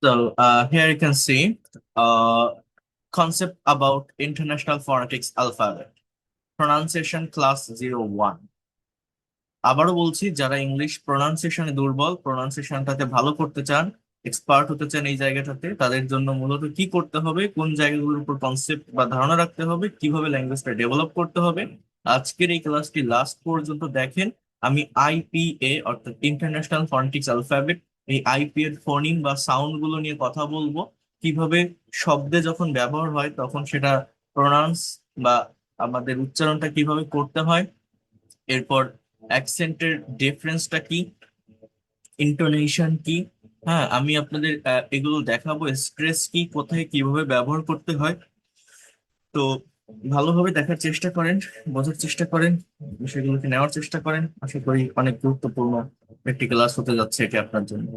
So here you can see concept about International Phonetics Alphabet. Pronunciation class 01. আবারও বলছি, যারা English প্রোনাউন্সিয়েশনে দুর্বল, প্রোনাউন্সিয়েশনটাতে ভালো করতে চান, এক্সপার্ট হতে চান এই জায়গাটাতে, তাদের জন্য মূলত কি করতে হবে, কোন জায়গাগুলোর উপর কনসেপ্ট বা ধারণা রাখতে হবে, কিভাবে ল্যাঙ্গুয়েজটা ডেভেলপ করতে হবে, আজকের এই ক্লাসটি লাস্ট পর্যন্ত দেখেন। আমি আইপিএ অর্থাৎ ইন্টারন্যাশনাল ফনেটিক্স অ্যালফাবেট, এই আইপি এর ফোনিম বা সাউন্ড গুলো নিয়ে কথা বলবো। কিভাবে শব্দে যখন ব্যবহার হয় তখন সেটা প্রোনাউন্স বা আমাদের উচ্চারণটা কিভাবে করতে হয়, এরপর অ্যাকসেন্টের ডিফারেন্সটা কি, ইন্টোনেশন কি। হ্যাঁ, আমি আপনাদের এগুলো দেখাবো, স্ট্রেস কি, কোথায় কিভাবে ব্যবহার করতে হয়। তো ভালোভাবে দেখার চেষ্টা করেন, বোঝার চেষ্টা করেন, বিষয়গুলোকে নেওয়ার চেষ্টা করেন। আশা করি অনেক গুরুত্বপূর্ণ একটি ক্লাস হতে যাচ্ছে এটি আপনার জন্য।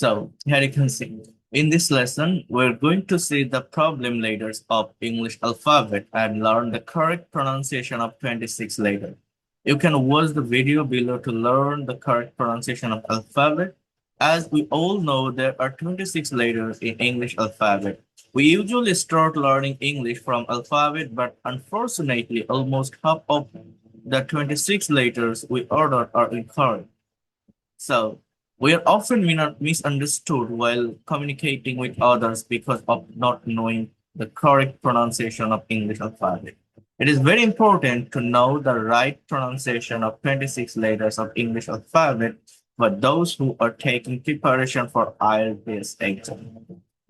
So here you can see. In this lesson, we're going to see the problem letters of English alphabet and learn the correct pronunciation of 26 letters. You can watch the video below to learn the correct pronunciation of alphabet. As we all know, there are 26 letters in English alphabet. We usually start learning English from alphabet, but unfortunately, almost half of the 26 letters we ordered are incorrect. So, we are often misunderstood while communicating with others because of not knowing the correct pronunciation of English alphabet. It is very important to know the right pronunciation of 26 letters of English alphabet for those who are taking preparation for IELTS exam.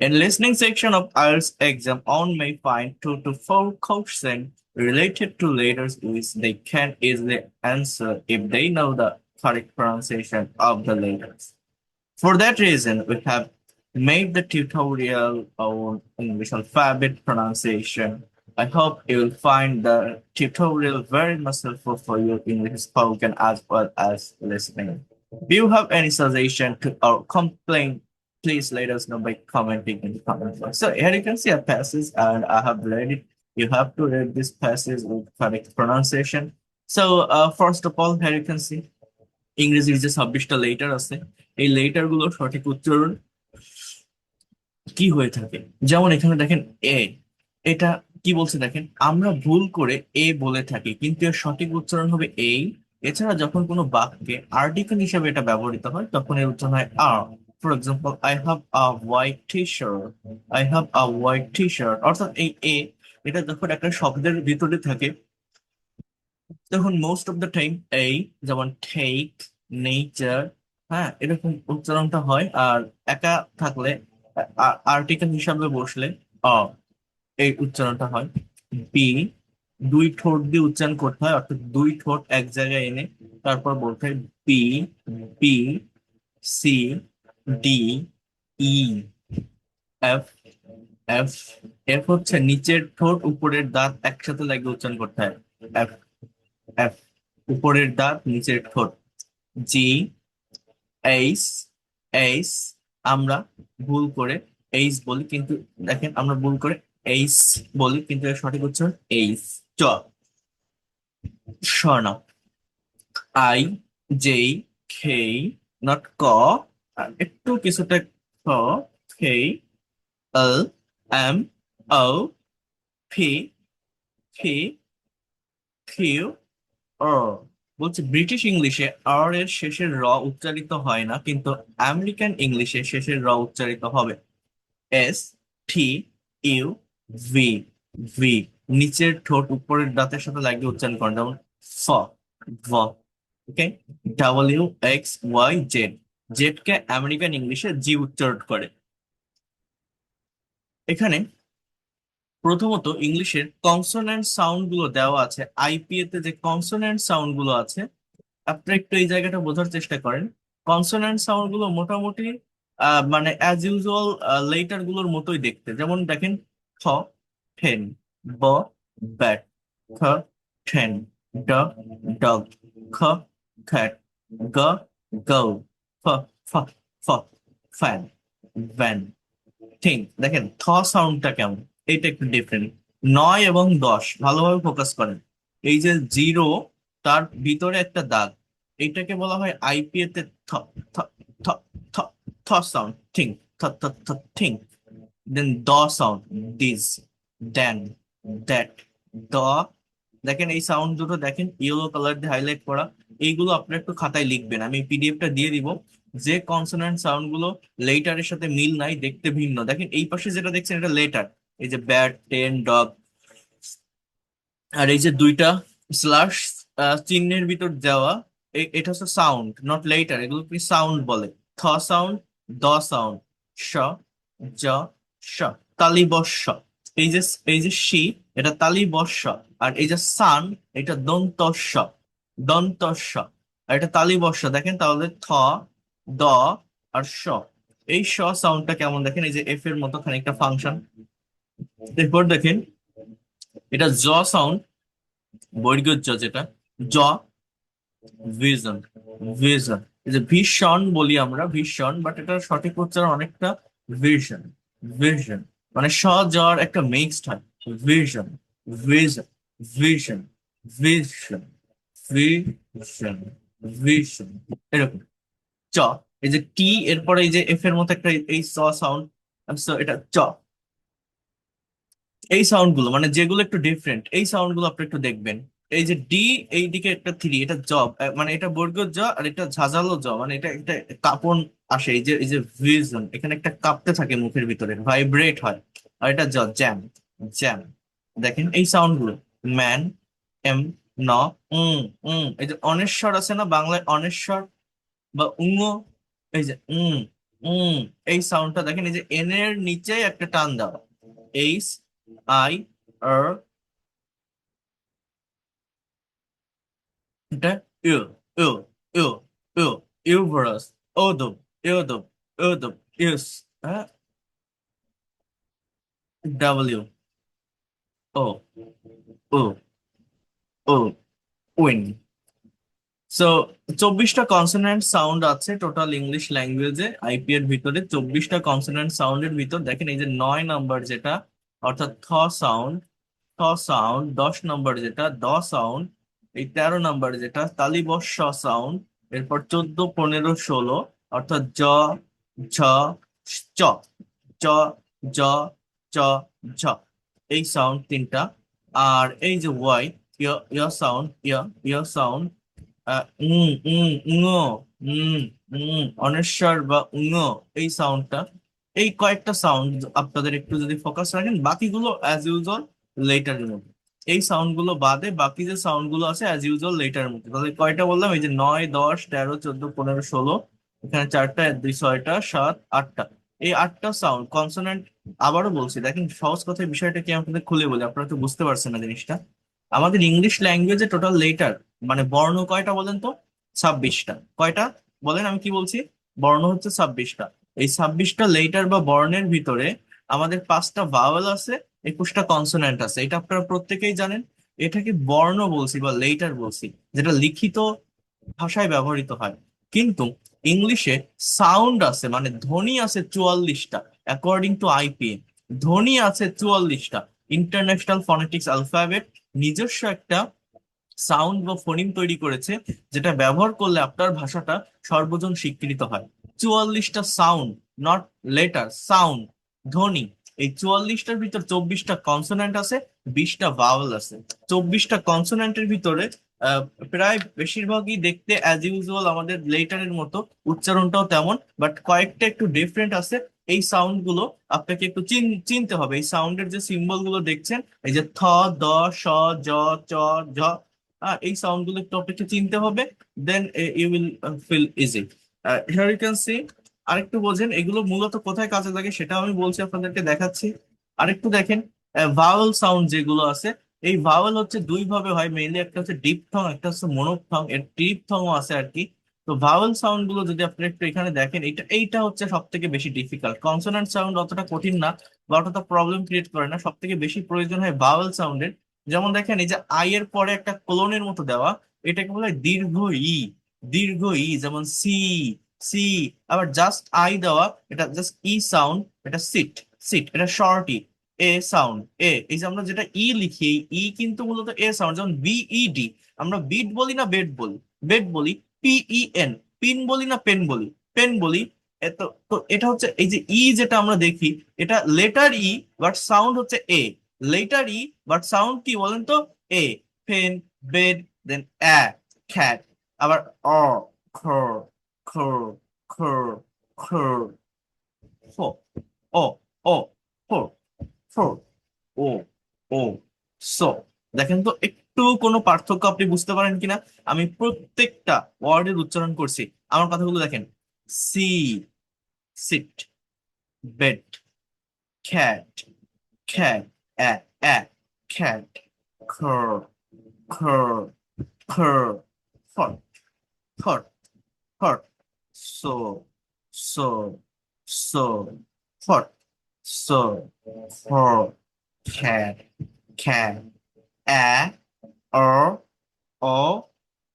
In listening section of IELTS exam, one may find 2 to 4 questions related to letters which they can easily answer if they know the correct pronunciation of the letters. For that reason, we have made the tutorial on English alphabet pronunciation. I hope you will find the tutorial very much helpful for your English spoken as well as listening. If you have any suggestion to or complaint, please let us know by commenting in the comment box. So here you can see a passage and I have read it. You have to read this passage with correct pronunciation. So first of all, here you can see ইংরেজির যে 26টা letter আছে, এই letter গুলোর সঠিক উচ্চারণ কি হয়ে থাকে। যেমন এখানে দেখেন এ, এটা কি বলছে দেখেন, আমরা ভুল করে এ বলে থাকি কিন্তু এর সঠিক উচ্চারণ হবে এই। এছাড়া যখন কোনো বাক্যে আর্টিকেল হিসেবে এটা ব্যবহৃত হয় তখন এর উচ্চারণ হয় R. For example, I have a white T shirt, I have a white T shirt. অর্থাৎ এই এ, এটা যখন একটা শব্দের ভিতরে থাকে তখন মোস্ট অফ দ্য টাইম এই, যেমন টেক, নেচার, হ্যাঁ, এরকম উচ্চারণটা হয়। আর একা থাকলে আর্টিকেল হিসাবে বসলে অ, এই উচ্চারণটা হয়। বি, দুই ঠোঁট দিয়ে উচ্চারণ করতে হয়, অর্থাৎ দুই ঠোঁট এক জায়গায় এনে তারপর বলতে হয় বি, বি, সি, ডি, ই, এফ, এফ। এফ হচ্ছে নিচের ঠোঁট উপরের দাঁত একসাথে লাগিয়ে উচ্চারণ করতে হয়, এফ, এফ, উপরের দাঁত নিচের ঠোঁট। জি, এইচ, এইচ, আমরা ভুল করে এইচ বলি কিন্তু দেখেন আমরা ভুল করে এইচ বলি কিন্তু এর সঠিক উচ্চারণ এইচ। চ, স্বর্ণ। আই, জে, খে, নট ক, আর একটু কিছুটা খ, খে, এল, এম, ও, ফি, ফি, কিউ, ও। বলছে ব্রিটিশ ইংলিশে আর এর শেষের র উচ্চারিত হয় না, কিন্তু আমেরিকান ইংলিশে শেষের র উচ্চারিত হবে। S, T, U, V, V. নিচের ঠোঁট উপরের দাঁতের সাথে লাগিয়ে উচ্চারণ করেন, যেমন ফ, ভ। Okay, W, X, Y, Z. Z কে আমেরিকান ইংলিশে জি উচ্চারণ করে। এখানে প্রথমত ইংলিশের কনসোনেন্ট সাউন্ড গুলো দেওয়া আছে, আইপিএ তে যে কনসোনেন্ট সাউন্ড গুলো আছে আপনি একটু এই জায়গাটা বোঝার চেষ্টা করেন। কনসোনেন্ট সাউন্ড গুলো মোটামুটি মানে অ্যাজ ইউজুয়াল লেটার গুলোর মতোই দেখতে। যেমন দেখেন খ, ঠেন, ব, ব্যাট, খ, ঠেন, ড, ডগ, খ, খ্যাট, গ, গৌ, ফ, ফ, ফ, ফ্যান, ভ্যান। ঠিক দেখেন থ সাউন্ডটা কেমন, এটা একটু ডিফারেন্ট। 9 এবং 10 ভালোভাবে ফোকাস করেন। এই যে জিরো, তার ভিতরে একটা দাগ, এইটাকে বলা হয় আইপিএ তে থ, থ, থ, থ, থ সাউন্ড। ঠিক think. Then the sound, this, then, that, the। দেখেন এই সাউন্ড দুটো দেখেন ইয়েলো কালার দিয়ে হাইলাইট করা। এইগুলো আপনারা একটু খাতায় লিখবেন, আমি পিডিএফটা দিয়ে দিব। যে কনসোনেন্ট সাউন্ড গুলো লেটারের সাথে মিল নাই, দেখতে ভিন্ন, দেখেন এই পাশে যেটা দেখছেন এটা লেটার, এই যে ব্যাট, টেন, ডগ। আর এই যে দুইটা স্ল্যাশ চিহ্নের ভিতর দেওয়া, এটা হচ্ছে সাউন্ড, নট লেটার, এগুলো কি সাউন্ড বলে। থ সাউন্ড, দ সাউন্ড, স, জ, স, তালিবস্য। এই যে এই যে শি, এটা তালিবস্য। আর এই যে সান, এটা দন্তস্য, দন্তস্য। আর এটা তালিবস্য, দেখেন তাহলে থ, দ, আর স। এই স সাউন্ডটা কেমন দেখেন, এই যে এফ এর মতো খানিকটা ফাংশন। এরপর দেখেন এটা জ সাউন্ড, বর্গীয় জ যেটা, জ, ভিশন, ভিশন। এই যে ভীষণ বলি আমরা, ভীষণ, বাট এটা সঠিক উচ্চারণ অনেকটা ভিশন, ভিশন। মানে স জর একটা মিক্সড হয়। Vision, vision, vision, vision, vision, vision, এরকম। চ, এই যে টি এরপরে এই যে এফ এর মতো একটা এই স সাউন্ড, এটা চ। এই সাউন্ড গুলো মানে যেগুলো একটু ডিফারেন্ট, এই সাউন্ড গুলো আপনি একটু দেখবেন। এই যে ডি, এই দিকে একটা থ্রি, এটা জব, মানে এটা বর্গীয় জ, আর এটা ঝাঁঝালো জ, মানে এটা একটা কাঁপন আসে। এই যে ভিজন, এখানে একটা কাঁপতে থাকে মুখের ভিতরে, ভাইব্রেট হয়। আর এটা জ, জ্যাম, জ্যাম। দেখেন এই সাউন্ড গুলো, ম্যান, এম, ন, এই যে অনেশ্বর আছে না বাংলায়, অনেশ্বর বা উঙ, এই যে উম, এই সাউন্ডটা দেখেন, এই যে এন এর নিচে একটা টান দেওয়া, এইচ, আই, আর, এটা ইউ, ইউ, ইউ, ইউ, ইউভরাস, ওদম, ইউদম, ইউদম, ইউস, হ্যাঁ, W, O, O, O, win. So 24টা কনসোনেন্ট সাউন্ড আছে টোটাল ইংলিশ ল্যাঙ্গুয়েজে, আইপি এর ভিতরে 24টা কনসোনেন্ট সাউন্ডের ভিতর দেখেন এই যে 9 নাম্বার যেটা, অর্থাৎ থ সাউন্ড, থ সাউন্ড। 10 নাম্বার যেটা দ সাউন্ড। এই 13 নাম্বার যেটা তালিবস্য সাউন্ড। এরপর 14, 15, 16 অর্থাৎ জ, ঝ, চ, চ, জ, চ, ঝ, এই সাউন্ড তিনটা। আর এই যে ওয়াই, ইয়, ইয় সাউন্ড, ইয়, ইয় সাউন্ড। উঙো, উম, অনস্বর বা উঙো, এই সাউন্ডটা। এই কয়েকটা সাউন্ড আপনাদের একটু যদি ফোকাস রাখেন, বাকিগুলো অ্যাজ ইউজুয়াল লেটারের মধ্যে। এই সাউন্ড গুলো বাদে বাকি যে সাউন্ড গুলো আছে অ্যাজ ইউজুয়াল লেটারের মধ্যে। তাহলে কয়টা বললাম, এই যে 9, 10, 13, 14, 15, 16, এখানে 4টা, 2, 6টা, 7, 8টা। এই 8টা সাউন্ড কনসোনেন্ট। আবারও বলছি, দেখেন সহজ কথায় বিষয়টা কি আপনাদের খুলে বলি, আপনারা তো বুঝতে পারছেন না জিনিসটা। আমাদের ইংলিশ ল্যাঙ্গুয়েজে টোটাল লেটার মানে বর্ণ কয়টা বলেন তো? 26টা। কয়টা বলেন, আমি কি বলছি? বর্ণ হচ্ছে 26টা। এই 26টা লেটার বা বর্ণের ভিতরে আমাদের 5টা ভাওয়েল আছে, 21টা কনসোন্যান্ট আছে। এটা আপনারা প্রত্যেকেই জানেন। এটাকে বর্ণ বলছি বা লেটার বলছি, যেটা লিখিত ভাষায় ব্যবহৃত হয়। কিন্তু ইংলিশে সাউন্ড আছে মানে ধ্বনি আছে 44টা, অ্যাকর্ডিং টু আইপিএ। ধ্বনি আছে 44টা। ইন্টারন্যাশনাল ফনেটিক্স অ্যালফাবেট নিজস্ব একটা সাউন্ড বা ফোনিম তৈরি করেছে, যেটা ব্যবহার করলে আপনার ভাষাটা সর্বজন স্বীকৃত হয়। 44টা সাউন্ড, নট লেটার, সাউন্ড, ধ্বনি। এই 44টার ভিতর 24টা কনসোন্যান্ট আছে, 20টা ভাওয়েল আছে। 24টা কনসোন্যান্টের ভিতরে আহ, প্রায় বেশিরভাগই দেখতে অ্যাজ ইউজুয়াল আমাদের লেটারের মতো, উচ্চারণটাও তেমন, বাট কয়েকটা একটু ডিফারেন্ট আছে। এই সাউন্ড গুলো আপনাকে একটু চিনতে হবে। এই সাউন্ডের যে সিম্বল গুলো দেখছেন, এই যে থ, দ, স, জ, চ, ঝ, এই সাউন্ড গুলো একটু আপনাকে চিনতে হবে। Then you will feel easy. Here you can see. আরেকটু বোঝেন এগুলো মূলত কোথায় কাজে লাগে, সেটাও আমি বলছি, আপনাদেরকে দেখাচ্ছি। আরেকটু দেখেন, ভাওয়েল সাউন্ড যেগুলো আছে, এই ভাওয়েল হচ্ছে দুই ভাবে হয় মেইনলি, একটা হচ্ছে ডিপথং, একটা হচ্ছে মনোপথং। এর ট্রিপথংও আছে আর কি। তো ভাওয়েল সাউন্ড গুলো যদি আপনি একটু এখানে দেখেন, এইটা হচ্ছে সব থেকে বেশি ডিফিকাল্ট। কনসোনান্ট সাউন্ড অতটা কঠিন না বা অতটা প্রবলেম ক্রিয়েট করে না, সব থেকে বেশি প্রয়োজন হয় ভাওয়েল সাউন্ডের। যেমন দেখেন এই যে আই এর পরে একটা কোলনের মতো দেওয়া, এটাকে বলা হয় দীর্ঘ ই। দীর্ঘ ই, যেমন সি, সি। আবার জাস্ট আই দেওয়া, এটা জাস্ট ই সাউন্ড, এটা সিট, সিট, এটা শর্ট ই। এ সাউন্ড, এ, এই যে আমরা যেটা ই লিখি, এই ই কিন্তু মূলত এ সাউন্ড। যেমন বিইডি, আমরা বিট বলি না বেড বলি? বেড বলি। পিইএন, পিন বলি না পেন বলি? পেন বলি। তো তো এটা হচ্ছে এই যে ই যেটা আমরা দেখি, এটা লেটার ই বাট সাউন্ড হচ্ছে এ। লেটার ই বাট সাউন্ড কি বলেন তো? এ। ফেন, বেড, দেন অ্যা, খ্যাট। আবার অ, খর, খর, খর, খর, ফ, ও, ও, ফোর, ফোর, ও, ও, সো। দেখেন তো একটু কোনো পার্থক্য আপনি বুঝতে পারেন কিনা? আমি প্রত্যেকটা ওয়ার্ডের উচ্চারণ করছি। আমার কথাগুলো দেখেন। See, seat, bed, cat, cat, cat, cur, cur, cur, fort, fort, fort, so, so, so, fort, so, for, cat, cat, a, o,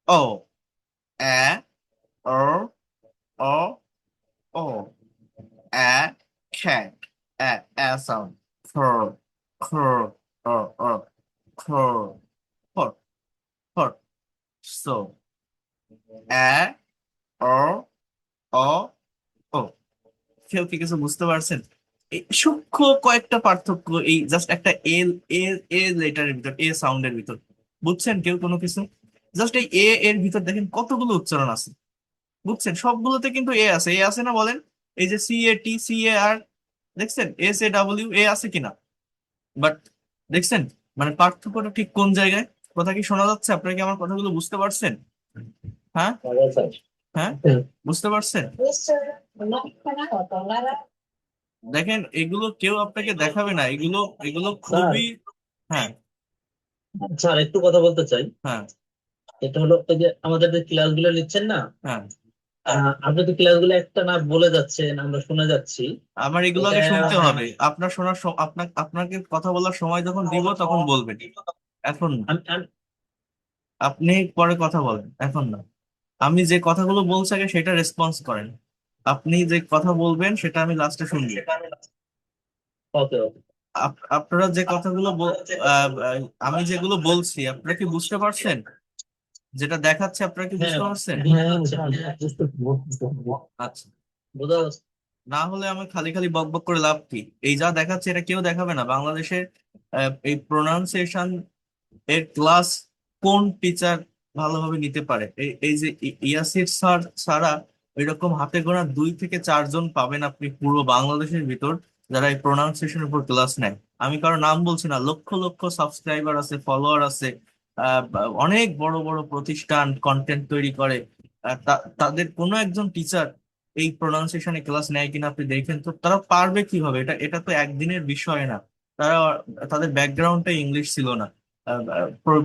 o, a, o, o, a, cat, a sound, cur, cur, cur, hot, hot, so, a, o, ও। কেউ কি কিছু বুঝতে পারছেন? এই সূক্ষ্ম কয়েকটা পার্থক্য, এই জাস্ট একটা এল, এ, এ লেটারের ভিতর, এ সাউন্ডের ভিতর। বুঝছেন কেউ কোনো কিছু? জাস্ট এই এ এর ভিতর দেখেন কতগুলো উচ্চারণ আছে। বুঝছেন? সবগুলোতে কিন্তু এ আছে, এ আছে না বলেন? এই যে সি এ টি, সি এ আর, দেখছেন এস এ ডাব্লিউ এ আছে কিনা? বাট দেখছেন মানে পার্থক্যটা ঠিক কোন জায়গায়? কথা কি শোনা যাচ্ছে? আপনারা কি আমার কথাগুলো বুঝতে পারছেন? হ্যাঁ, হ্যাঁ, বুঝতে পারছেন? দেখেন এগুলো কেউ আপনাকে দেখাবে না, এগুলো এগুলো স্যার, খুবই। হ্যাঁ, স্যার একটু কথা বলতে চাই। হ্যাঁ, এটা হলো এই যে আমাদের যে ক্লাসগুলো নিচ্ছেন না, হ্যাঁ। আপনি তো ক্লাসগুলো একটা না বলে যাচ্ছেন, আমরা শুনে যাচ্ছি। আমার এগুলো এটা আগে শুনতে হবে। আপনার শোনার আপনাকে কথা বলার সময় যখন দিব তখন বলবেন, এখন না। আমি আমি- আপনি পরে কথা বলেন, এখন না। আমি যে কথাগুলো বলছি আগে সেটা রেসপন্স করেন। আপনি যে কথা বলবেন সেটা আমি লাস্টে শুনবো। ওকে, ওকে। আপনারা যে কথাগুলো আমি যেগুলো বলছি আপনারা কি বুঝতে পারছেন? যেটা দেখাচ্ছে আপনারা কি হ্যাঁ, বুঝতে পারছেন? বুঝতে পারছি, বুঝতে আচ্ছা। বোঝা যাচ্ছে। না হলে আমি খালি খালি বক বক করে লাভ কি? এই যা দেখাচ্ছে এটা কেউ দেখাবে না বাংলাদেশের। এই প্রোনাউন্সিয়েশন এর ক্লাস কোন টিচার ভালোভাবে নিতে পারে? এই এই যে ইয়াসির স্যার ছাড়া এরকম হাতে গোনা 2 থেকে 4 জন পাবেন আপনি পুরো বাংলাদেশের ভিতর, যারা এই প্রোনাউন্সিয়েশনের উপর ক্লাস নেয়। আমি কারো নাম বলছি না, লক্ষ লক্ষ সাবস্ক্রাইবার আছে, ফলোয়ার আছে। অনেক বড় বড় প্রতিষ্ঠান কন্টেন্ট তৈরি করে। তাদের কোনো একজন টিচার এই প্রোনাউন্সিয়েশনে ক্লাস নেয় কিনা আপনি দেখেন তো। তারা পারবে কিভাবে? এটা এটা তো একদিনের বিষয় না। তারা, তাদের ব্যাকগ্রাউন্ডটা ইংলিশ ছিল না।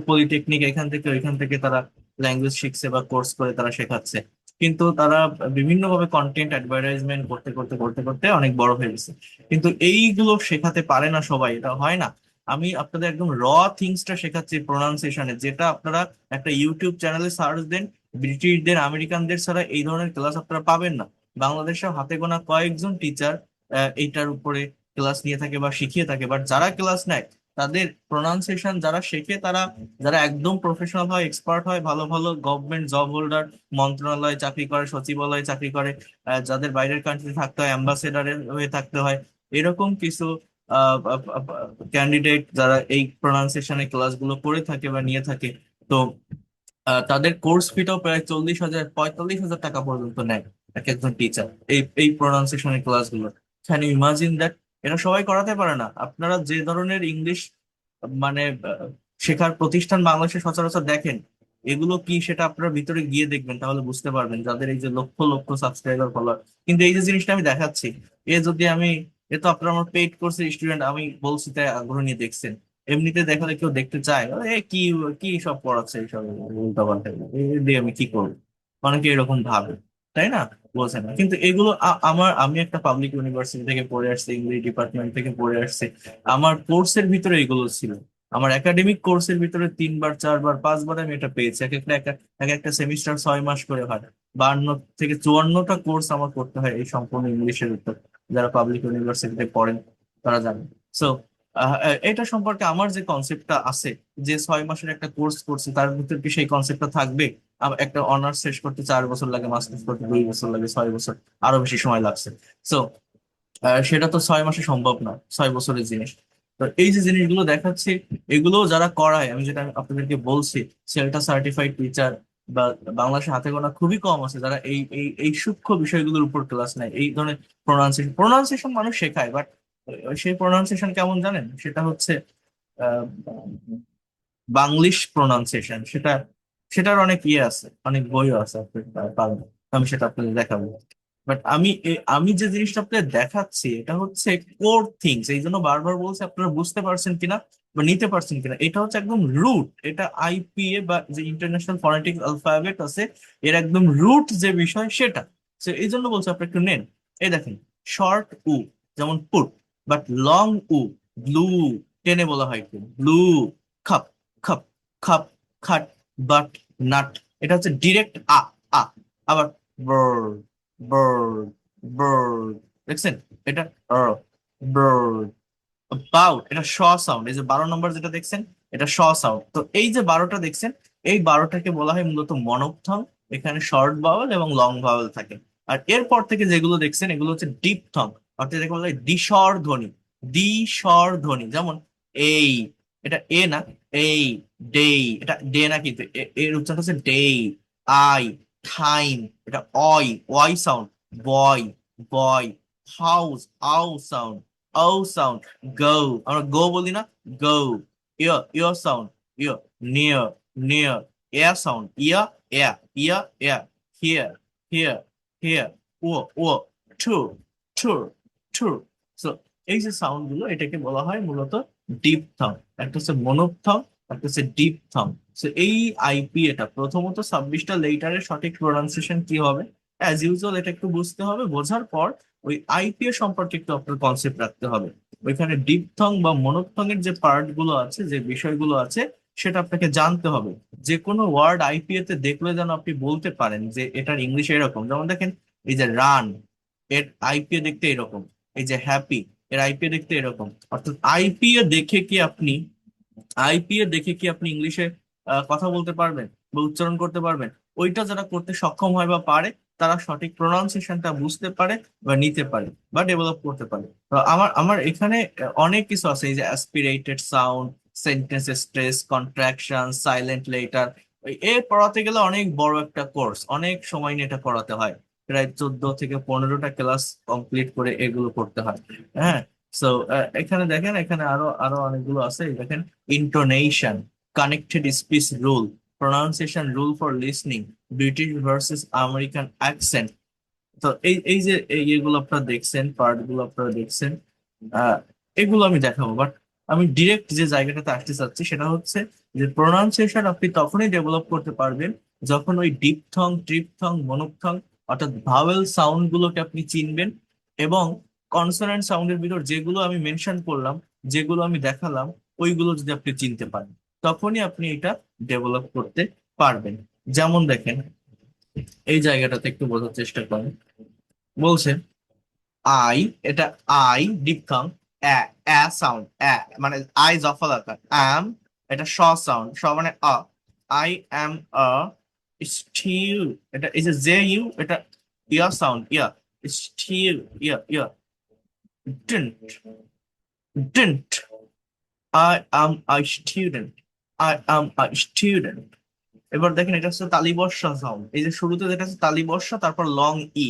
পলিটেকনিক এখান থেকে ওইখান থেকে তারা ল্যাঙ্গুয়েজ শিখছে বা কোর্স করে তারা শেখাচ্ছে। কিন্তু তারা বিভিন্নভাবে কন্টেন্ট অ্যাডভার্টাইজমেন্ট করতে করতে করতে করতে অনেক বড় হয়ে গেছে। কিন্তু এইগুলো শেখাতে পারে না সবাই, এটা হয় না। আমি আপনাদের একদম থিংসটা শেখাচ্ছি প্রোনাউন্সিয়েশনে, যেটা আপনারা একটা ইউটিউব চ্যানেলে সার্চ দেন, ব্রিটিশদের আমেরিকানদের ছাড়া এই ধরনের ক্লাস আপনারা পাবেন না। বাংলাদেশে হাতে গোনা কয়েকজন টিচার এইটার উপরে ক্লাস নিয়ে থাকে বা শিখিয়ে থাকে। বাট যারা ক্লাস নেয় তাদের প্রোনাউন্সিয়েশন যারা শেখে, তারা যারা একদম প্রফেশনাল হয়, এক্সপার্ট হয়, ভালো ভালো গভর্নমেন্ট জব হোল্ডার, মন্ত্রণালয়ে চাকরি করে, সচিবালয়ে চাকরি করে, যাদের বাইরের কান্ট্রি থাকতে হয়, অ্যাম্বাসেডারের হয়ে থাকতে হয়, এরকম কিছু ক্যান্ডিডেট যারা এই প্রোনাউন্সিয়েশনের ক্লাসগুলো করে থাকে বা নিয়ে থাকে। তো তাদের কোর্স ফিটাও প্রায় 40,000 45,000 টাকা পর্যন্ত নেয় এক একজন টিচার এই এই প্রোনাউন্সিয়েশনের ক্লাসগুলো। Can you imagine that? এটা সবাই করাতে পারে না। আপনারা যে ধরনের ইংলিশ মানে শেখার প্রতিষ্ঠান বাংলাদেশে সচরাচর দেখেন, এগুলো কি সেটা আপনারা ভিতরে গিয়ে দেখবেন, তাহলে বুঝতে পারবেন। যাদের এই যে লক্ষ লক্ষ সাবস্ক্রাইবার ফলোয়ার, কিন্তু এই যে জিনিসটা আমি দেখাচ্ছি, এ যদি আমি, এ তো আপনার আমার পেইড কোর্সের স্টুডেন্ট, আমি বলছি তাই আগ্রহ নিয়ে দেখছেন। এমনিতে দেখালে কেউ দেখতে চায়, এ কি, কি সব পড়াচ্ছে এইসব উল্টাপাল্টা, এ দিয়ে আমি কি করবো? অনেকে এরকম ভাবে, তাই না? বলছেন না কিন্তু এগুলো আমি একটা পাবলিক ইউনিভার্সিটি থেকে পড়ে আসছি, ইংলিশ ডিপার্টমেন্ট থেকে পড়ে আসছি। আমার কোর্সের ভিতরে এগুলো ছিল। আমার একাডেমিক কোর্সের ভিতরে 3 বার 4 বার 5 বার আমি এটা পেয়েছি। এক একটা সেমিস্টার 6 মাস করে হয়। 52 থেকে 54টা কোর্স আমার করতে হয় এই সম্পূর্ণ ইংলিশের উপর। যারা পাবলিক ইউনিভার্সিটিতে পড়েন তারা জানেন। সো এটা সম্পর্কে আমার যে কনসেপ্টটা আছে, যে 6 মাসের একটা কোর্স করছে তার ভিতর কি সেই কনসেপ্টটা থাকবে? একটা অনার্স শেষ করতে 4 বছর লাগে, মাস্টার্স করতে 2 বছর লাগে, 6 বছর, আরো বেশি সময় লাগছে। সো সেটা তো 6 মাসে সম্ভব না, 6 বছরের জিনিস। তো এই যে জিনিসগুলো দেখাচ্ছি, এগুলো যারা করায়, আমি যেটা আপনাদেরকে বলছি, সেলটা সার্টিফাইড টিচার বা বাংলাদেশে হাতে গোনা খুবই কম আছে যারা এই সূক্ষ্ম বিষয়গুলোর উপর ক্লাস নেয়। এই ধরনের প্রোনাউন্সিয়েশন মানুষ শেখায়, বাট সেই প্রোনাউন্সিয়েশন কেমন জানেন? সেটা হচ্ছে আহ, বাংলিশ প্রোনাউন্সিয়েশন। সেটার অনেক ইয়ে আছে, অনেক বইও আছে, আপনি পাবেন। আমি সেটা আপনাদের দেখাবো। বাট আমি যে জিনিসটা আপনাদের দেখাচ্ছি এটা হচ্ছে কোর থিংস। এই জন্য বারবার বলছি, আপনারা বুঝতে পারছেন কিনা বা নিতে পারছেন কিনা। এটা হচ্ছে একদম রুট, এটা আইপিএ বা যে ইন্টারন্যাশনাল ফনেটিক অ্যালফাবেট আছে, এর একদম রুট যে বিষয় সেটা। তো এই জন্য বলছি আপনি একটু নেন। এই দেখেন, শর্ট উ যেমন পুট, বাট লং উ ব্লু, টেনে বলা হয় কি ব্লু। খাপ খাপ খাপ, খাট, বাট, নাট, এটা হচ্ছে ডিরেক্ট আ আ। আবার বার্ড বার্ড বার্ড, দেখছেন? এটা বার্ড। বাউট, এটা শ সাউন্ড। এই যে 12 নম্বর যেটা দেখছেন, এটা শ সাউন্ড। তো এই যে 12টা দেখছেন, এই 12টাকে বলা হয় মূলত মনোপথং। এখানে শর্ট ভাওয়েল এবং লং ভাওয়েল থাকে। আর এরপর থেকে যেগুলো দেখছেন, এগুলো হচ্ছে ডিপ থং, অর্থাৎ এটাকে বলা হয় দ্বিস্বর ধ্বনি। দ্বিস্বর ধ্বনি, যেমন এই, এটা এ না, এই, ডেই, এটা ডে না, কিন্তু এর উচ্চারণ হচ্ছে ডেই। আই, টাইম, এটা অই, Y sound. Boy, boy. House, আউ সাউন্ড, ও সাউন্ড। গো, আমরা গো বলি না, go. Year, year sound, year. Near, near. Air sound, ইয়া, এয়া, ইয়া, এয়া। Here, here, here. ও, ও। Tour, tour, tour. সো এই যে সাউন্ড গুলো, এটাকে বলা হয় মূলত ডিপ থং। একটা হচ্ছে মনোপথং, একটা হচ্ছে ডিপ থং। সো এই আইপি, এটা প্রথমত 26টা লেটারের সঠিক প্রোনাউন্সিয়েশন কি হবে, অ্যাজ ইউজুয়াল এটা একটু বুঝতে হবে। বোঝার পর ওই আইপিএ সম্পর্কে একটু আপনার কনসেপ্ট রাখতে হবে। ওইখানে ডিপথং বা মনোপথং এর যে পার্ট গুলো আছে, যে বিষয়গুলো আছে, সেটা আপনাকে জানতে হবে। যে কোনো ওয়ার্ড আইপিএ তে দেখলে যেন আপনি বলতে পারেন যে এটার ইংলিশ এরকম। যেমন দেখেন, এই যে রান, এর আইপিএ দেখতে এরকম। এই যে হ্যাপি, এর আইপিএ দেখতে এরকম। অর্থাৎ আইপিএ দেখে কি আপনি ইংলিশে কথা বলতে পারবেন বা উচ্চারণ করতে পারবেন? ওইটা যারা করতে সক্ষম হয় বা পারে, তারা সঠিক প্রোনাউন্সিয়েশনটা বুঝতে পারে বা নিতে পারে বা ডেভেলপ করতে পারে। তো আমার আমার এখানে অনেক কিছু আছে, এই যে aspirated sound, sentence stress, contraction, silent letter. এ পড়াতে গেলে অনেক বড় একটা কোর্স, অনেক সময় নিয়ে এটা পড়াতে হয়। প্রায় 14 থেকে 15টা ক্লাস কমপ্লিট করে এগুলো করতে হয়। হ্যাঁ। সো এখানে দেখেন, এখানে আরো আরো অনেকগুলো আছে। এই দেখেন, intonation, connected speech rule, pronunciation rule for listening, British versus American accent। তো এই যে এগুলো আপনারা দেখছেন, পার্ট গুলো আপনারা দেখছেন, আহ এগুলো আমি দেখাবো। বাট আমি ডিরেক্ট যে জায়গাটাতে আসতে চাচ্ছি সেটা হচ্ছে যে প্রোনাউন্সিয়েশন আপনি তখনই ডেভেলপ করতে পারবেন যখন ওই ডিপথং, ট্রিপথং, মনোপথং, অর্থাৎ ভাওয়েল সাউন্ড গুলোকে আপনি চিনবেন। এবং কনসোনেন্ট সাউন্ডের ভিতর যেগুলো আমি মেনশন করলাম, যেগুলো আমি দেখালাম, ওইগুলো যদি আপনি চিনতে পারেন, তখনই আপনি এটা ডেভেলপ করতে পারবেন। যেমন দেখেন, এই জায়গাটাতে একটু বোঝার চেষ্টা করেন। বলছে আই, এটা I diphthong, A, A sound, এ মানে আই জফল আকার। অ্যাম, এটা স সাউন্ড, স মানে আ। আই অ্যাম আ স্টিল, এটা এই যে জে ইউ, এটা ইয়া সাউন্ড, ইয়া। স্টিল, ইয়া, ইয়া। Didn't, didn't. I am a student, I am a student. এবার দেখেন, এটা হচ্ছে তালিবর্ষা সাউন্ড। এই যে শুরুতে যেটা হচ্ছে তালিবর্ষা, তারপর লং ই।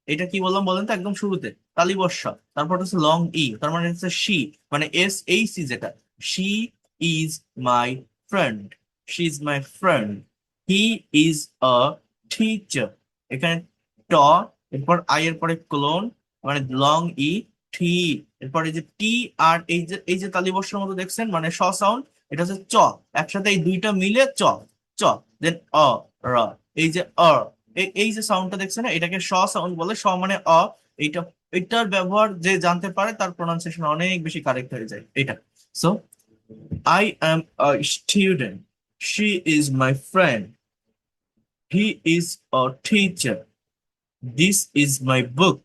এটা কি বললাম বলেন তো? একদম শুরুতে তালিবর্ষা, তারপর হচ্ছে লং ই, তার মানে হচ্ছে শি, মানে এস এইচ ই যেটা। She is my friend, she is my friend. He is a teacher. এখানে ট, এরপর আই এর পরে ক্লোন, মানে লং ই, টি, এরপর এই যে টি, আর এই যে তালিবর্ষের মতো দেখছেন, মানে স সাউন্ড, এটা হচ্ছে চ। একসাথে এই দুইটা মিলে চ, চ। দেন অ, র। এই যে এই যে সাউন্ডটা দেখছেন না, এটাকে স সাউন্ড বলে। স মানে অ। এইটা, এটার ব্যবহার যে জানতে পারে তার প্রোনাউন্সিয়েশন অনেক বেশি কারেক্ট হয়ে যায় এটা। So I am a student, she is my friend, he is a teacher, this is my book,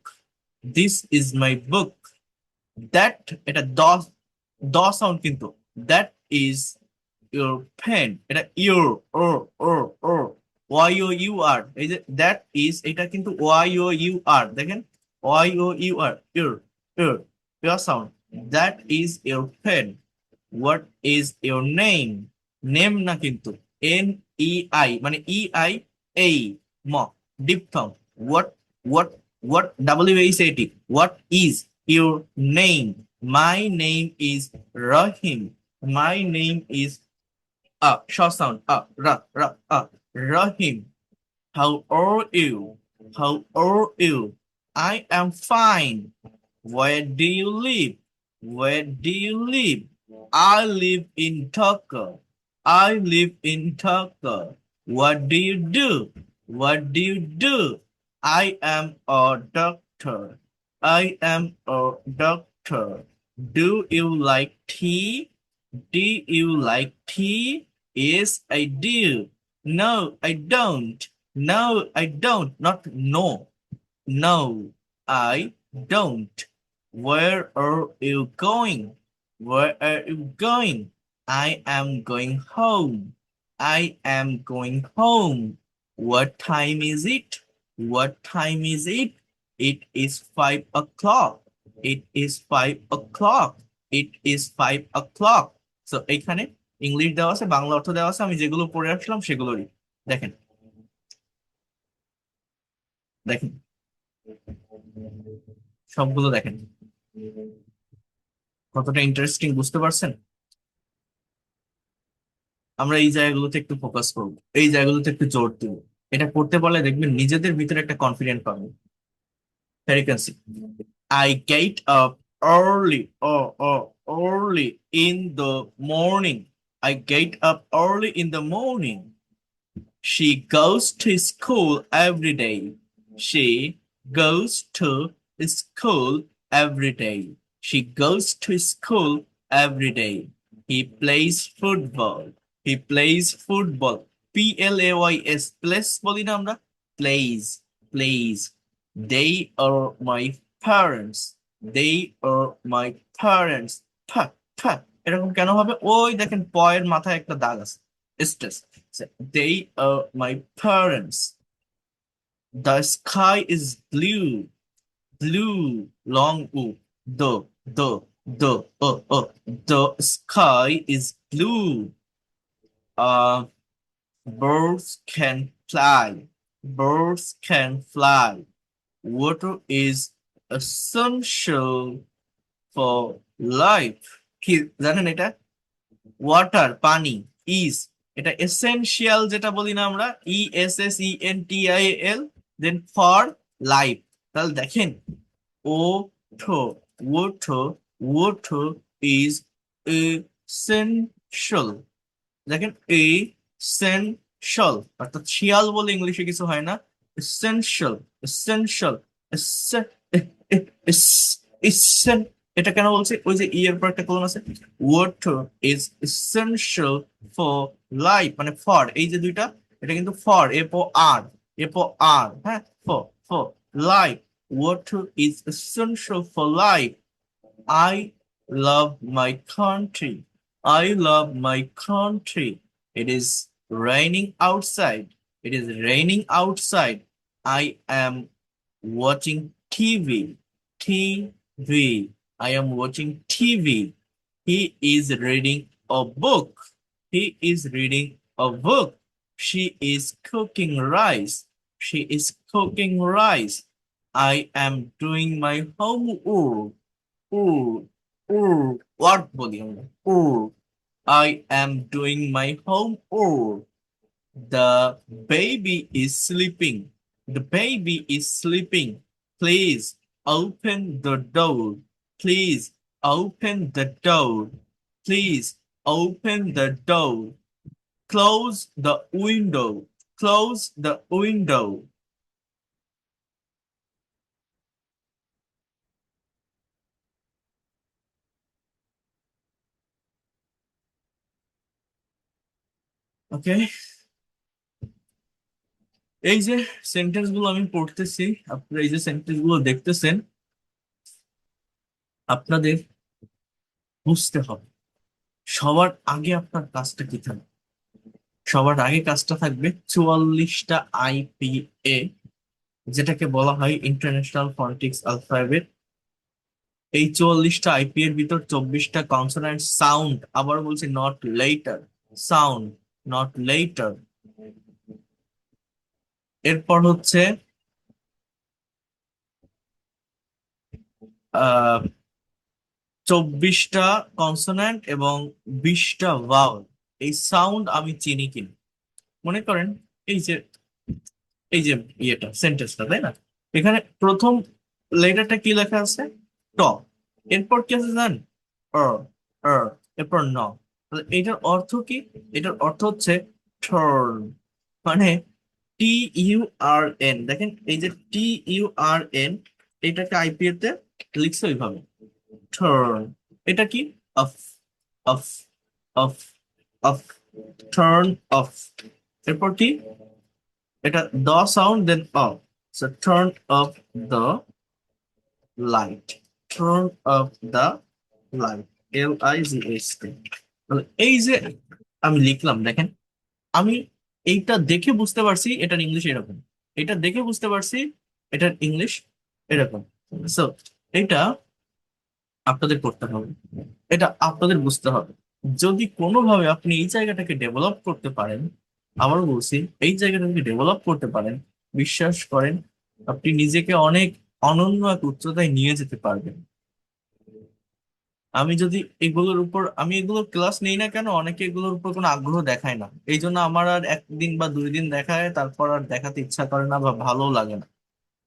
this is my book. That, এটা দ সাউন্ড কিন্তু। দ্যাট ইজ ইউর পেন, এটা your, O, O, O. Y O U R, এই যে that is, এটা কিন্তু Y O U R, দেখেন Y O U R, your, your, your sound. That is your pen. What is your name? Name না কিন্তু, N E I, মানে E I এই, ম, diphthong. What, what, what, W H A T, what is your name? My name is Rahim. My name is short sound, Rahim. How are you? How are you? I am fine. Where do you live? Where do you live? I live in Dhaka. I live in Dhaka. What do you do? What do you do? I am a doctor. I am a doctor. Do you like tea? Do you like tea? Yes, I do. No, I don't. No, I don't. Not no. No, I don't. Where are you going? Where are you going? I am going home. I am going home. What time is it? What time is it? It is 5 o'clock. It is 5 o'clock. It is 5 o'clock. So এখানে English দেওয়া আছে, বাংলা অর্থ দেওয়া আছে, আমি যেগুলো পড়ে আসলাম সেগুলোরই। দেখেন, দেখেন, সবগুলো দেখেন কতটা ইন্টারেস্টিং, বুঝতে পারছেন? আমরা এই জায়গাগুলোতে একটু ফোকাস করবো, এই জায়গাগুলোতে একটু জোর দিব। এটা করতে পারলে দেখবেন নিজেদের ভিতরে একটা কনফিডেন্ট পাবে। ভ্যারিকেন্সি, I get up early, early in the morning. I get up early in the morning. She goes to school every day. She goes to school every day. She goes to school every day. He plays football. He plays football. Plays, plays বলি না আমরা? Plays, plays. They are my parents. They are my parents. থা, থা। এরকম কেন হবে? ওই দেখেন পয়ের মাথায় একটা দাগ আছে, stress. They are my parents. The sky is blue. Blue, long O. The, the, the sky is blue. Uh, birds can fly. Birds can fly. Water is essential for life. কি জানেন এটা? ওয়াটার, পানি, is, এটা essential যেটা বলি না আমরা, ESSENTIAL, then for life. তাহলে দেখেন, water, water, water is essential। দেখেন essential, অর্থাৎ শিয়াল বলে ইংলিশে কিছু হয় না। essential, essential, এটা কেন বলছে? ওই যে ই এর পর একটা কোলন আছে। Water is essential for life, মানে ফর, এই যে দুইটা, এটা কিন্তু ফর, আর, আর, হ্যাঁ, for, for life. Water is essential for life. I love my country. I love my country. It is raining outside. It is raining outside. I am watching TV. TV. I am watching TV. He is reading a book. He is reading a book. She is cooking rice. She is cooking rice. I am doing my homework. Ooh, what বলি আমরা? I am doing my homework. The baby is sleeping. The baby is sleeping. Please open the door. Please open the door. Please open the door. Close the window. Close the window. Okay? এই যে sentence গুলো আমি পড়তেছি, আপনারা এই যে sentence গুলো দেখতেছেন, আপনাদের বুঝতে হবে সবার আগে আপনার কাজটা কি থাকবে। সবার আগে কাজটা থাকবে 44টা আইপিএ, যেটাকে বলা হয় ইন্টারন্যাশনাল ফনেটিক্স অ্যালফাবেট। এই 44টা আইপি এর ভিতর 24টা কনসোনেন্ট সাউন্ড, আবার বলছি not letter, sound not letter. এরপর হচ্ছে 24টা কনসোনেন্ট এবং 20টা ভাওয়েল। এই সাউন্ড আমি চিনি কিনা, মনে করেন এই যে এই যে ইয়েটা সেন্টেন্সটা, তাই না? এখানে প্রথম লেটারটা কি লেখা আছে? ট। এরপর কি আছে জানেন? অর, অর, এরপর ন। তাহলে এটার অর্থ কি? এটার অর্থ হচ্ছে টার্ন, মানে টি ইউ আর এন। দেখেন এই যে টি ইউ আর এন, এটাকে আইপিএ তে লিখছে ওইভাবে, টার্ন। এটা কি? Off, off, off, off, turn off. এরপর কি? এটা দ sound then off, so turn off the light, turn off the light, LIGHT। এই যে আমি লিখলাম, দেখেন আমি এইটা দেখে বুঝতে পারছি এটার ইংলিশ এরকম, এটা দেখে বুঝতে পারছি এটার ইংলিশ এরকম। সো এটা আপনাদের করতে হবে, এটা আপনাদের বুঝতে হবে। যদি কোনোভাবে আপনি এই জায়গাটাকে ডেভেলপ করতে পারেন, আবার বলছি, এই জায়গাটাকে ডেভেলপ করতে পারেন, বিশ্বাস করেন আপনি নিজেকে অনেক অনন্য এক উচ্চতায় নিয়ে যেতে পারবেন। আমি যদি আমি এগুলোর ক্লাস নেই না কেন, অনেকে এগুলোর উপর কোনো আগ্রহ দেখায় না, এই জন্য আমার আর 1 দিন বা 2 দিন দেখায়, তারপর আর দেখাতে ইচ্ছা করে না বা ভালো লাগে না।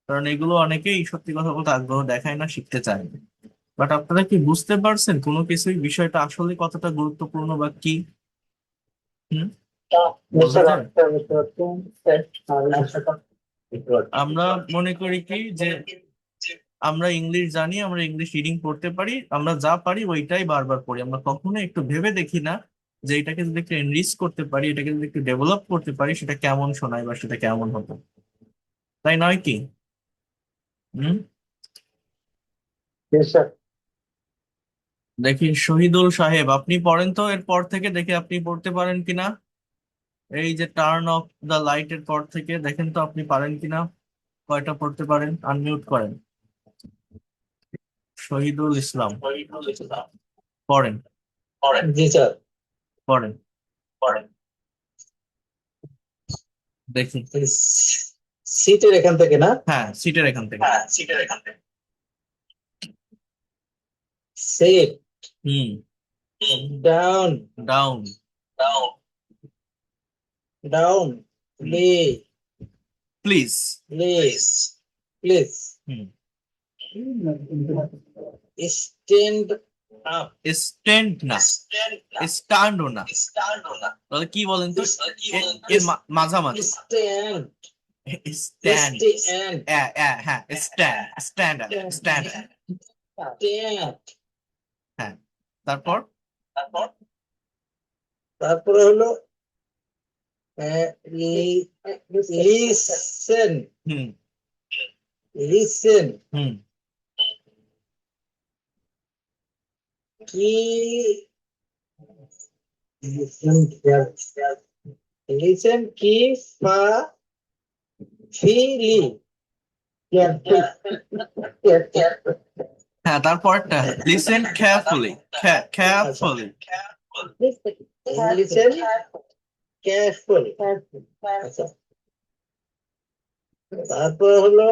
কারণ এগুলো অনেকেই সত্যি কথা বলতে আগ্রহ দেখায় না, শিখতে চায় না। বাট আপনারা কি বুঝতে পারছেন কোনো কিছুই বিষয়টা আসলে কতটা গুরুত্বপূর্ণ বা কি? হুম, বোঝা যায়? আমরা মনে করি কি যে আমরা ইংলিশ জানি, আমরা ইংলিশ রিডিং পড়তে পারি, আমরা যা পারি ওইটাই বারবার পড়ি, আমরা কখনো একটু ভেবে দেখি না যে এটাকে যদি একটু এনরিচ করতে পারি, এটাকে যদি একটু ডেভেলপ করতে পারি, সেটা কেমন শোনায় বা সেটা কেমন হতো, তাই নয় কি? হুম। দেখি শহীদুল সাহেব, আপনি পড়েন তো, এরপর থেকে দেখি আপনি পড়তে পারেন কিনা। এই যে টার্ন অফ দ্য লাইটের পর থেকে দেখেন তো আপনি পারেন কিনা, কয়টা পড়তে পারেন, আনমিউট করেন। শহীদুল ইসলাম, পড়েন, জি স্যার। পড়েন, দেখি। সিটের এখান থেকে না? হ্যাঁ, সিটের এখান থেকে। Sit hmm. Down, down. Down, please. Please, please, hmm. Stand up, stand না, স্ট্যান্ডও না, তাহলে কি বলেন তো? এর মাঝামাঝি। স্ট্যান্ড, স্ট্যান্ড, স্ট্যান্ড, হ্যাঁ, স্ট্যান্ড, স্ট্যান্ডার্ড, স্ট্যান্ড। স্ট্যান্ড। হ্যাঁ, তারপর তারপরে হলো লিসেন, হুম, লিসেন, হুম, কি লিসেন কি ফা ফিলি, হ্যাঁ, তারপরটা listen carefully, carefully. Listen careful. আচ্ছা, তারপর হলো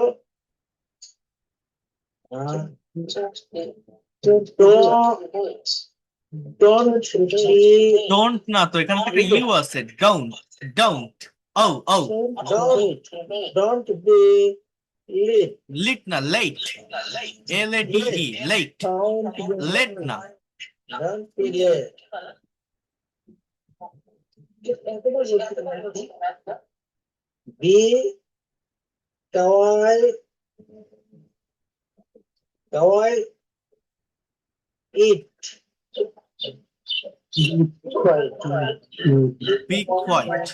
ডোন্ট ডোন্ট না তো, এখানে তো একটা ইউ আছে, ডোন্ট, ডোন্ট। ও, ও, ডোন্ট বি লিট, লিট না, লেট, LATE, লেট, লেট না। Don't be late. Be quiet, quiet it, be quiet,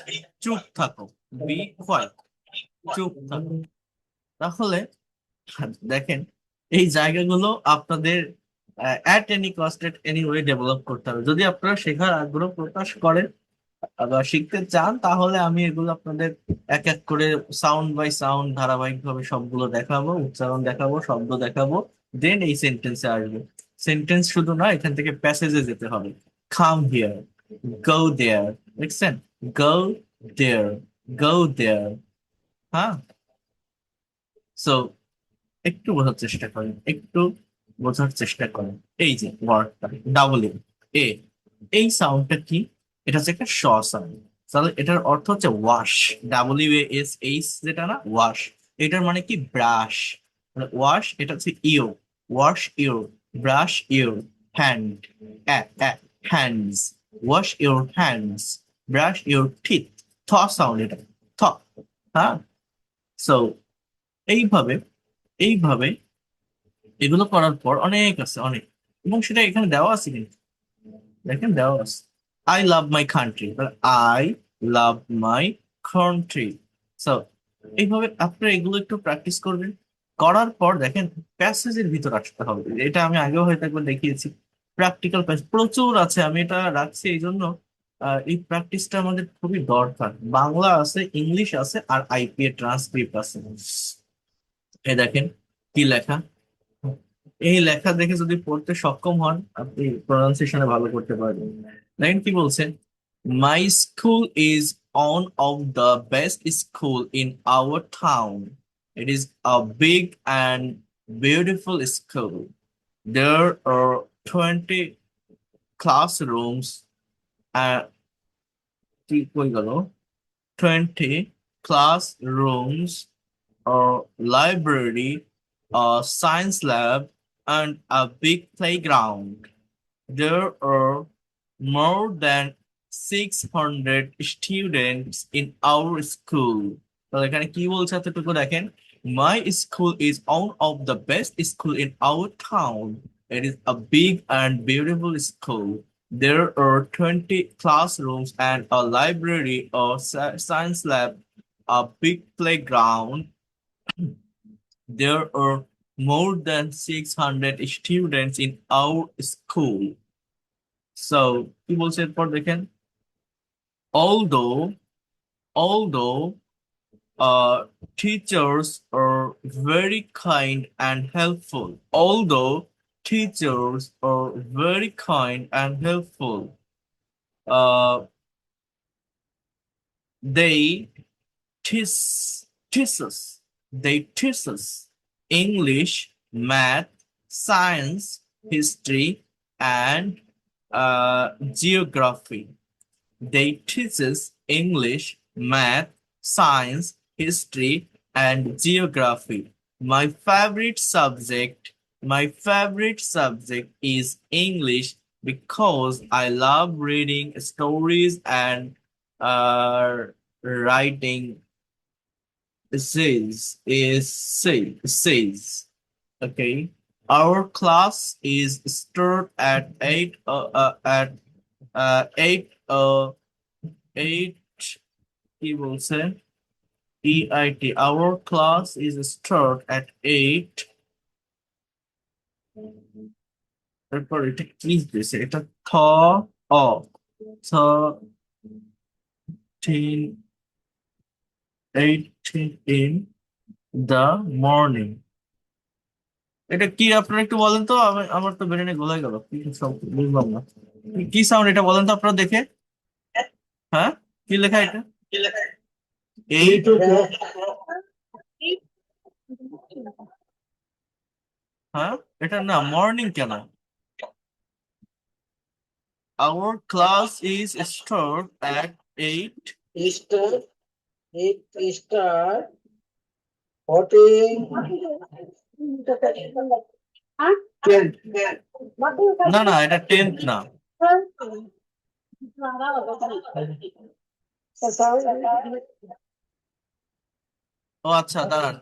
চুপ থাকো, বি কোয়াইট, চুপ থাকো। তাহলে দেখেন এই জায়গাগুলো আপনাদের at any cost, at any way develop করতে হবে। যদি আপনারা শেখার আগ্রহ প্রকাশ করেন, আবার শিখতে চান তাহলে আমি এগুলো আপনাদের এক এক করে সাউন্ড বাই সাউন্ড ধারাবাহিক ভাবে সবগুলো দেখাবো, উচ্চারণ দেখাবো, শব্দ দেখাবো, দেন এই সেন্টেন্সে আসবে। সেন্টেন্স শুধু না, এখান থেকে প্যাসেজে যেতে হবে। কাম হিয়ার, গো দেয়ার, দেখছেন? গো দেয়ার, গো দেয়ার। হ্যাঁ, সো একটু বোঝার চেষ্টা করেন, একটু বোঝার চেষ্টা করেন। এই যে ওয়ার্ডটা ডাবল এ, এই সাউন্ডটা কি? এটা হচ্ছে একটা শ সাউন্ড। তাহলে এটার অর্থ হচ্ছে ওয়াশ, WASH, যেটা না ওয়াশ। এটার মানে কি? ব্রাশ। ওয়াশ, এটা হচ্ছে U, wash your, brush your, hand, hands, wash your hands, brush your teeth. থ সাউন্ড এটা, থ। হ্যাঁ, সো এইভাবে এইভাবে এগুলো করার পর অনেক আছে, অনেক। এবং সেটা এখানে দেওয়া আছে কিন্তু, দেখেন দেওয়া আছে। I love my country, I love my country. So এইভাবে আপনারা এগুলো একটু প্র্যাকটিস করবেন। করার পর দেখেন প্যাসেজের ভিতর আসতে হবে। এটা আমি আগেও হয়তো একবার দেখিয়েছি। প্র্যাকটিক্যাল প্যাসেজ প্রচুর আছে, আমি এটা রাখছি এই জন্য। এই প্র্যাকটিসটা আমাদের খুবই দরকার। বাংলা আছে, ইংলিশ আছে, আর আইপি এর ট্রান্সক্রিপ্ট আছে। এই দেখেন কি লেখা। এই লেখা দেখে যদি পড়তে সক্ষম হন, আপনি প্রনাউন্সিয়েশনে ভালো করতে পারবেন। দেখেন কি বলছে। My school is one of the best school in our town. It is a big and beautiful school. There are 20 classrooms and কি কই গেল? 20 classrooms, a library, a science lab, and a big playground. There are more than 600 students in our school. তো এখানে কি বলছে এতটুকু দেখেন। My school is one of the best school in our town. It is a big and beautiful school. There are 20 classrooms and a library, a science lab, a big playground. There are more than 600 students in our school. So, কি বলছে এরপর দেখেন। Although, although teachers are very kind and helpful. Although teachers are very kind and helpful. Uh, they teach us. They teach us English, math, science, history, and geography. They teach us English, math, science, history, and geography. My favorite subject is English because I love reading stories and uh, writing says. Okay. Our class is start at 8 কি বলছে? EIT. Our class is start at 8. তারপর এটা কি দিয়েছে? এটা অ 18 in the morning. এটা কি আপনারা একটু বলেন তো, আমার তো ব্রেনে গোলাই গেল, কি সব বুঝলাম না। কি সাউন্ড এটা বলেন তো আপনারা দেখে। হ্যাঁ, কি লেখা এটা? এইট, হ্যাঁ, এটা না মর্নিং কেন? Our class is start at 8. Easter, Easter, 14, 10. না না, এটা 10th না। ও আচ্ছা, দাঁড়ান,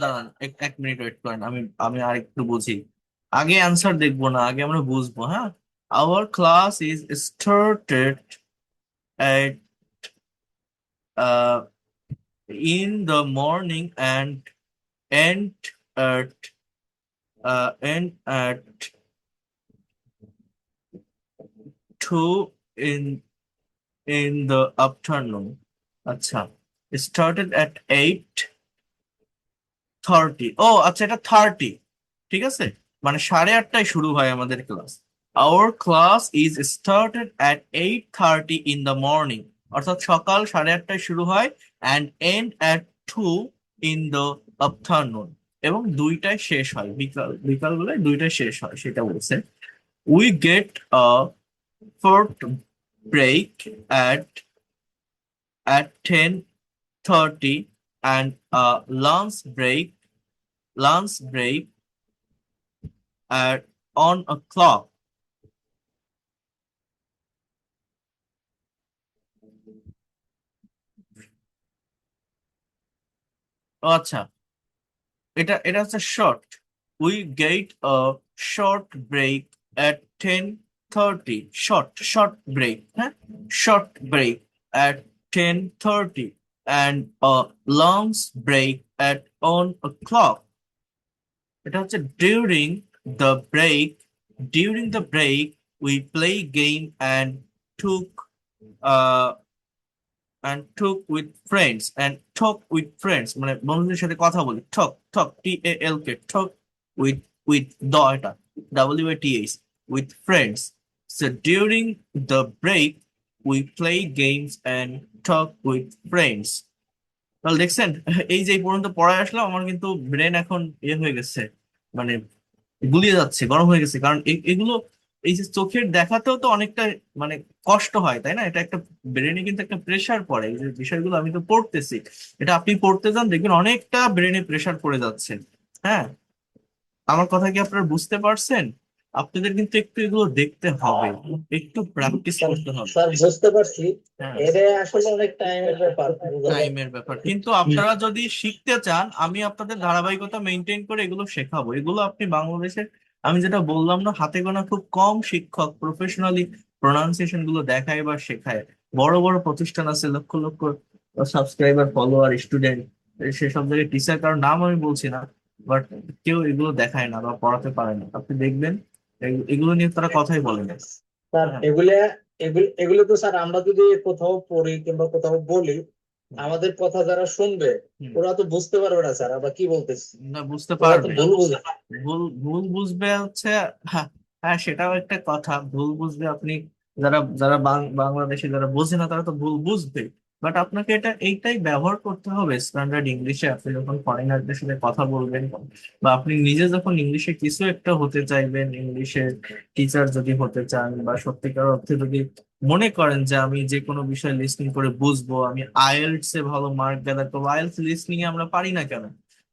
দাঁড়ান, এক মিনিট ওয়েট করেন, আমি আমি আর একটু বুঝি। আগে অ্যান্সার দেখবো না, আগে আমরা বুঝবো। হ্যাঁ, our class is started at in the morning and end at end at 2 in in the afternoon. আচ্ছা, started at 8:30. ও আচ্ছা, এটা 30, ঠিক আছে, মানে 8:30টায় শুরু হয় আমাদের class. Our class is started at 8:30 in the morning. অর্থাৎ সকাল 8:30টায় শুরু হয় and end at 2 in the afternoon, এবং 2টায় শেষ হয়, বিকাল বেলায় 2টায় শেষ হয়, সেটা বলছে। We get a fourth break at 10:30 and a lunch break at on a clock. ও আচ্ছা, এটা হচ্ছে short. We get a short break at 10:30। Short break, হ্যাঁ, short break at 10:30 and a lunch break at one o'clock. এটা হচ্ছে the break during the break we play game and took talk with friends, মানে বন্ধুদের সাথে কথা বলি। Talk with এটা WATH, with friends. So during the break we play games and talk with friends. তাহলে দেখছেন, এই যে এই পর্যন্ত পড়ায় আসলাম, আমার কিন্তু ব্রেন এখন হয়ে গেছে, মানে গুলিয়ে যাচ্ছে, গরম হয়ে গেছে, কারণ এগুলো, এই যে চোখের দেখাতেও তো অনেকটা মানে কষ্ট হয়, তাই না? এটা একটা ব্রেনে কিন্তু একটা প্রেসার পড়ে, এই যে বিষয়গুলো আমি তো পড়তেছি, এটা আপনি পড়তে যান দেখবেন অনেকটা ব্রেনে প্রেসার পড়ে যাচ্ছে। হ্যাঁ, আমার কথা কি আপনারা বুঝতে পারছেন? আপনাদের কিন্তু একটু এগুলো দেখতে হবে, একটু প্র্যাকটিস স্যার করতে হবে। স্যার বুঝতে পারছি। হ্যাঁ, এটা আসলে অনেক টাইমের ব্যাপার বোঝা যায়। টাইমের ব্যাপার, কিন্তু আপনারা যদি শিখতে চান আমি আপনাদের ধারাবাহিকতা মেনটেন করে এগুলো শেখাবো। এগুলো আপনি বাংলাদেশের, আমি যেটা বললাম না, হাতে গোনা খুব কম শিক্ষক প্রফেশনালি প্রোনাউন্সিয়েশন গুলো দেখায় বা শেখায়। বড় বড় প্রতিষ্ঠান আছে, lakh lakh subscriber, follower, student, সেসব জায়গায় টিচার, কারোর নাম আমি বলছি না, বাট কেউ এগুলো দেখায় না বা পড়াতে পারে না। আপনি দেখবেন এগুলো নিয়ে তারা কথাই বলে না। স্যার হ্যাঁ। এগুলা এগুলো এগুলো তো স্যার আমরা যদি কোথাও পড়ি কিংবা কোথাও বলি, হুম। আমাদের কথা যারা শুনবে হুম। ওরা তো বুঝতে পারবে না স্যার, আমরা কি বলতেছি। না, বুঝতে ওরা তো পারবে। ভুল বুঝে। ভুল ভুল বুঝবে হচ্ছে, হ্যাঁ, হ্যাঁ, সেটাও একটা কথা, ভুল বুঝবে আপনি। যারা যারা বাংলাদেশে যারা বোঝে না তারা তো ভুল বুঝবে, বাট আপনাকে এইটাই ব্যবহার করতে হবে স্ট্যান্ডার্ড ইংলিশে। আপনি যখন ফরেনারদের সাথে কথা বলবেন, বা আপনি নিজে যখন ইংলিশে কিছু একটা হতে চাইবেন, ইংলিশের টিচার যদি হতে চান, বা সত্যিকার অর্থে যদি মনে করেন যে আমি যে কোনো বিষয় লিসনিং করে বুঝবো, আমি আইএলটিএস এ ভালো মার্ক গ্যাদার করবো, আইএলটিএস লিসনিং এ আমরা পারি না কেন?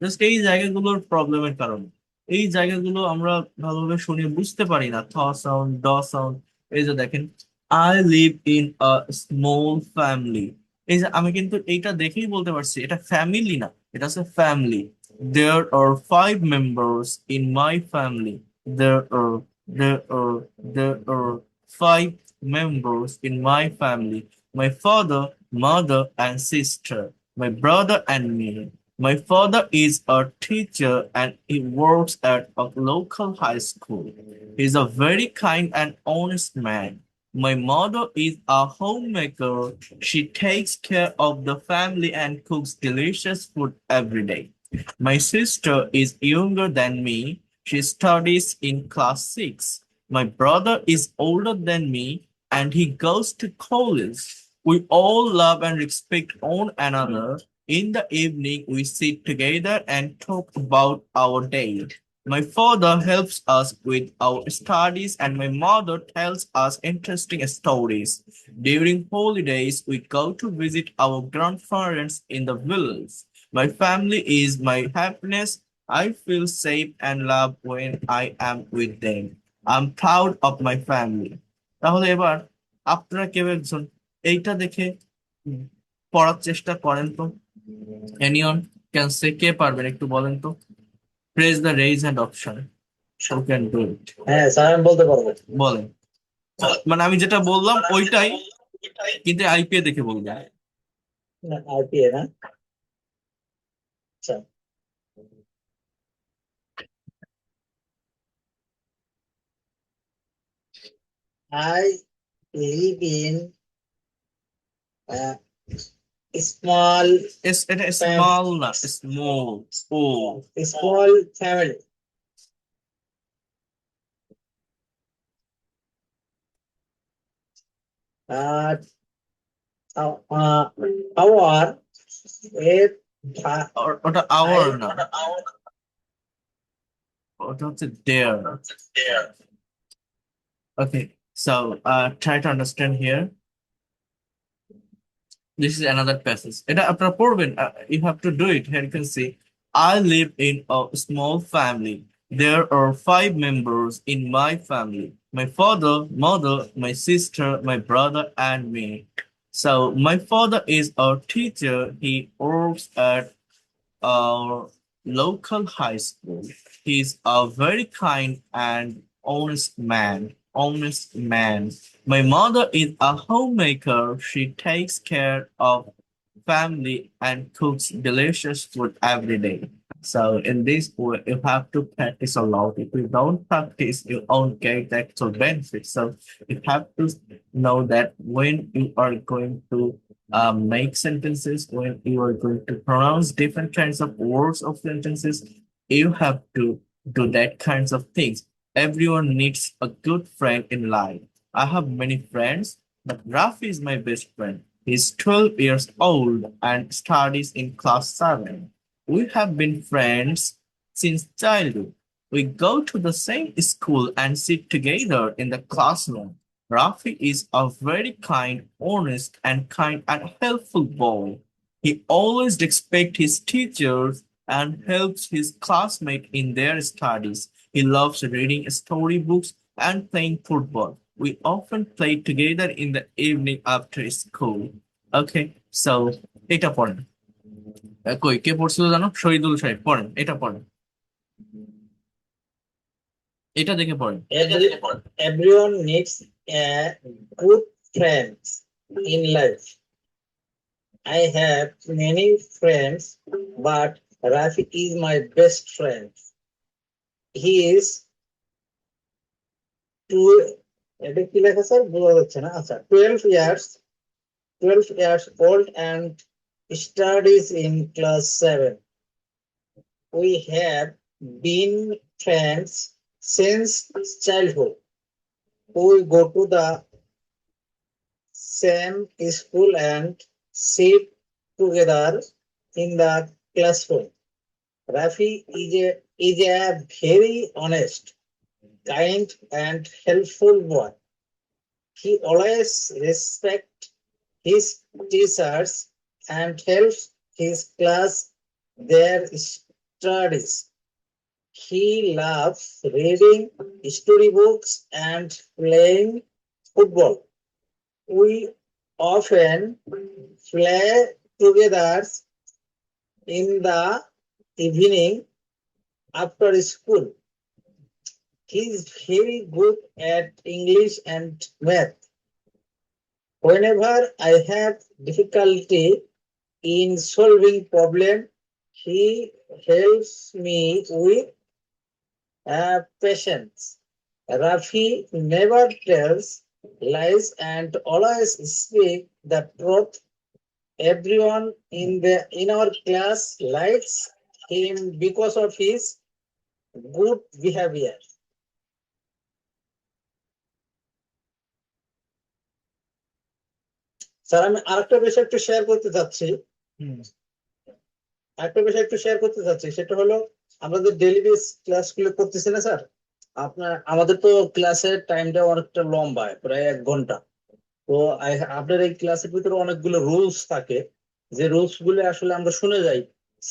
জাস্ট এই জায়গাগুলোর প্রবলেমের কারণে। এই জায়গাগুলো আমরা ভালোভাবে শুনে বুঝতে পারি না, সাউন্ড, সাউন্ড। এই যে দেখেন, I live in a small family, এই যে আমি কিন্তু এইটা দেখেই বলতে পারছি এটা ফ্যামিলি না, এটা হচ্ছে family. There are 5 members in my family. There are there are there are 5 members in my family: my father, mother and sister, my brother and me. My father is a teacher and he works at a local high school. He is a very kind and honest man. My mother is a homemaker. She takes care of the family and cooks delicious food every day. My sister is younger than me. She studies in class 6. My brother is older than me and he goes to college. We all love and respect one another. In the evening, we sit together and talk about our day. My father helps us with our studies, and my mother tells us interesting stories. During holidays, we go to visit our grandparents in the village. My family is my happiness. I feel safe and loved when I am with them. I'm proud of my family. তাহলে এবার আপনারা কেউ একজন এইটা দেখে উম, পড়ার চেষ্টা করেন তো। এনিওন ক্যান সে, কে পারবেন একটু বলেন তো? Press the raise hand option, who can do it. হ্যাঁ স্যার আমি বলতে পারবো। বলেন, মানে আমি যেটা বললাম ওইটাই, কিন্তু আইপিএ দেখে বলবেন। না আইপিএ না। আচ্ছা, I live in uh, small এটা fam স্মল না, স্মল। ও small family. Uh, our a ওটা আওয়ার না, ওটা হচ্ছে there. Okay, so try to understand here. This is another passage. এটা আপনারা পড়বেন। You have to do it. Here you can see, I live in a small family. There are 5 members in my family. My father, mother, my sister, my brother, and me. So my father is a teacher. He works at our local high school. He's a very kind and honest man. Honest man. My mother is a homemaker. She takes care of family and cooks delicious food every day. So in this way, you have to practice a lot. If you don't practice, you won't get the actual benefits. So you have to know that when you are going to make sentences, when you are going to pronounce different kinds of words of sentences, you have to do that kinds of things. Everyone needs a good friend in life. I have many friends, but Rafi is my best friend. He's 12 years old and studies in class 7. We have been friends since childhood. We go to the same school and sit together in the classroom. Rafi is a very kind, honest, and helpful boy. He always respects his teachers and helps his classmates in their studies. He loves reading storybooks and playing football. We often play together in the evening after school. Okay, so এটা পড়েন। কই কে পড়ছিল জানো? শহীদুল সাহেব, পড়েন, এটা পড়েন, এটা দেখে পড়েন। Everyone needs a good friends in life. I have many friends, but Rafi is my best friend. He is two, এটা কি লেখা স্যার বোঝা যাচ্ছে না। আচ্ছা, 12 years old and studies in class 7. We have been friends since childhood. We go to the same school and sit together in the classroom. Rafi is a very honest, kind, and helpful boy. He always respects his teachers and helps his class their studies. He loves reading storybooks and playing football. We often play together in the evening after school. He is very good at English and math. Whenever I have difficulty in solving problem, he helps me with patience. Rafi never tells lies and always speak the truth. Everyone in our class likes him because of his good behavior. Sir আমি আরেকটা বিষয় একটু share করতে চাচ্ছি। সেটা হলো আমরা যে ডেইলি বেস ক্লাসগুলো করতেছি না স্যার, আমাদের তো ক্লাসের টাইমটা অনেকটা লম্বা, প্রায় 1 ঘন্টা। তো আপনার এই ক্লাসের ভিতরে অনেকগুলো রুলস থাকে, যে রুলস গুলো আসলে আমরা শুনে যাই,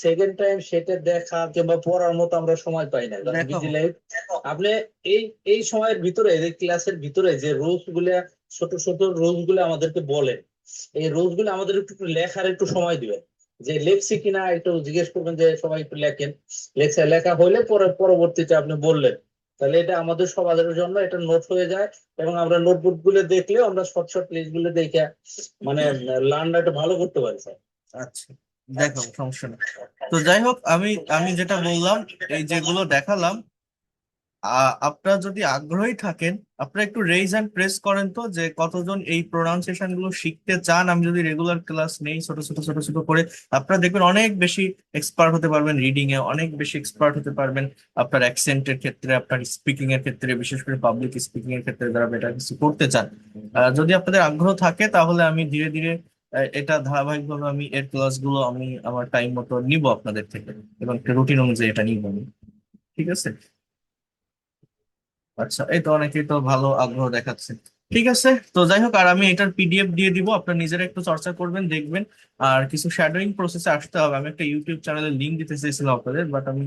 সেকেন্ড টাইম সেটা দেখা কিংবা পড়ার মতো আমরা সময় পাই না। Busy life. আপনি এই এই সময়ের ভিতরে, এই ক্লাসের ভিতরে যে রুলস গুলো, ছোট ছোট রুলস গুলো আমাদেরকে বলেন, এই রুলস গুলো আমাদের একটু লেখার একটু সময় দিবেন। যে লেখছি কিনা একটু জিজ্ঞেস করবেন, যে সবাই একটু লেখেন। লেখা হলে পরে পরবর্তীতে আপনি বললেন, তাহলে এটা আমাদের সবার জন্য এটা নোট হয়ে যায়। এবং আমরা নোটবুক গুলো দেখলেও আমরা শর্ট শর্ট লিস্ট গুলো দেখে মানে লার্নটা একটু ভালো করতে পারি স্যার। আচ্ছা, দেখো, সমস্যা নেই। তো যাই হোক, আমি আমি যেটা বললাম, এই যেগুলো দেখালাম, আপনারা যদি আগ্রহী থাকেন, আপনারা একটু রেইজ হ্যান্ড প্রেস করেন তো যে কতজন এই প্রোনাউন্সিয়েশন গুলো শিখতে চান। আমি যদি রেগুলার ক্লাস নেই ছোট ছোট ছোট ছোট করে, আপনারা দেখবেন অনেক বেশি এক্সপার্ট হতে পারবেন, রিডিং এ অনেক বেশি এক্সপার্ট হতে পারবেন, আপনার অ্যাকসেন্টের ক্ষেত্রে, আপনার স্পিকিং এর ক্ষেত্রে, বিশেষ করে পাবলিক স্পিকিং এর ক্ষেত্রে যারা বেটার কিছু করতে চান। যদি আপনাদের আগ্রহ থাকে তাহলে আমি ধীরে ধীরে এটা ধারাবাহিকভাবে আমি এর ক্লাসগুলো আমি আমার টাইম মতো নিব আপনাদের থেকে, এবং একটা রুটিন অনুযায়ী এটা নিব আমি। ঠিক আছে। আচ্ছা, এই তো অনেকেই তো ভালো আগ্রহ দেখাচ্ছে। ঠিক আছে, তো যাই হোক, আর আমি এটার পিডিএফ দিয়ে দিব, আপনারা নিজেরা একটু চর্চা করবেন, দেখবেন। আর কিছু শ্যাডোয়িং প্রসেসে আসতে হবে। আমি একটা ইউটিউব চ্যানেলের লিংক দিতে চেয়েছিলাম আপনাদের, বাট আমি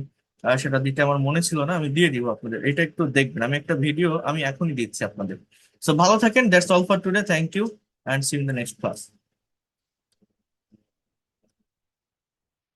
সেটা দিতে আমার মনে ছিল না। আমি দিয়ে দিব আপনাদের, এটা একটু দেখবেন। আমি একটা ভিডিও আমি এখনই দিচ্ছি আপনাদের। সো ভালো থাকেন, that's all for today, thank you, and see you in the next class.